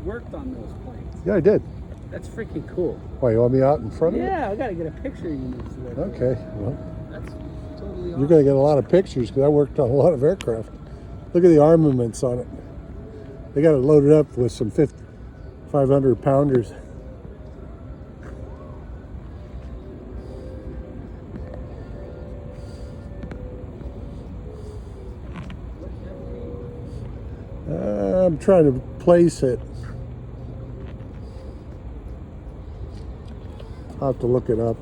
worked on those planes. Yeah, I did. That's freaking cool. Why, you want me out in front of it? Yeah, I gotta get a picture of you. Okay, well, That's totally you're awesome. going to get a lot of pictures because I worked on a lot of aircraft. Look at the armaments on it. They got it loaded up with some 500 pounders. I'm trying to place it. I'll have to look it up.